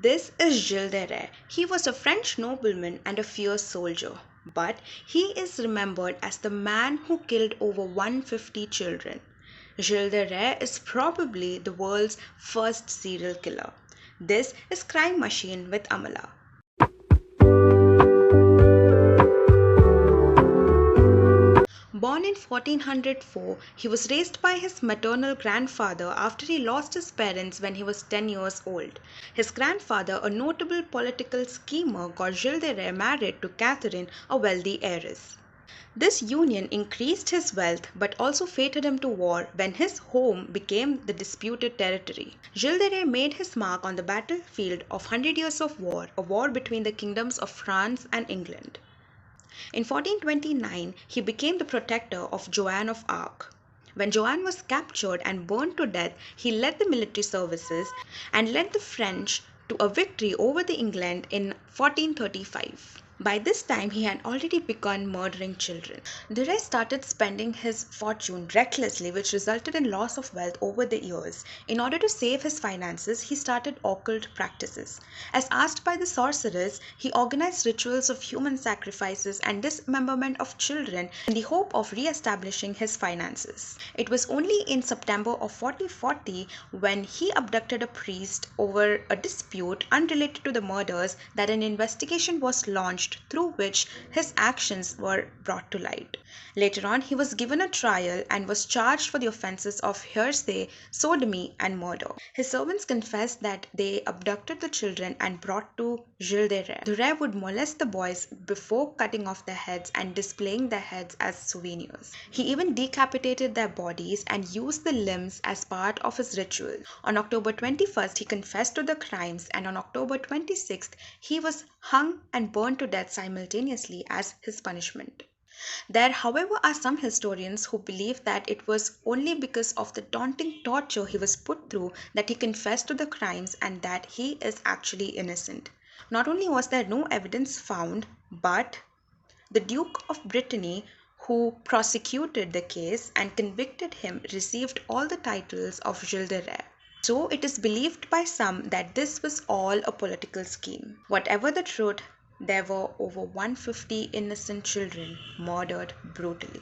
This is Gilles de Rais. He was a French nobleman and a fierce soldier, but he is remembered as the man who killed over 150 children. Gilles de Rais is probably the world's first serial killer. This is Crime Machine with Amala. Born in 1404, he was raised by his maternal grandfather after he lost his parents when he was 10 years old. His grandfather, a notable political schemer, got Gilles de Rais married to Catherine, a wealthy heiress. This union increased his wealth but also fated him to war when his home became the disputed territory. Gilles de Rais made his mark on the battlefield of Hundred Years of War, a war between the kingdoms of France and England. In 1429, he became the protector of Joan of Arc. When Joan was captured and burned to death, he led the military services and led the French to a victory over the England in 1435. By this time, he had already begun murdering children. De Rais started spending his fortune recklessly, which resulted in loss of wealth over the years. In order to save his finances, he started occult practices. As asked by the sorcerers, he organized rituals of human sacrifices and dismemberment of children in the hope of re-establishing his finances. It was only in September of 1440 when he abducted a priest over a dispute unrelated to the murders that an investigation was launched through which his actions were brought to light. Later on, he was given a trial and was charged for the offenses of heresy, sodomy, and murder. His servants confessed that they abducted the children and brought to Gilles de Rais. De Rais would molest the boys before cutting off their heads and displaying their heads as souvenirs. He even decapitated their bodies and used the limbs as part of his ritual. On October 21st, he confessed to the crimes, and on October 26th, he was hung and burned to death simultaneously as his punishment. There, however, are some historians who believe that it was only because of the daunting torture he was put through that he confessed to the crimes and that he is actually innocent. Not only was there no evidence found, but the Duke of Brittany, who prosecuted the case and convicted him, received all the titles of Gilles de Rais. So it is believed by some that this was all a political scheme. Whatever the truth, there were over 150 innocent children murdered brutally.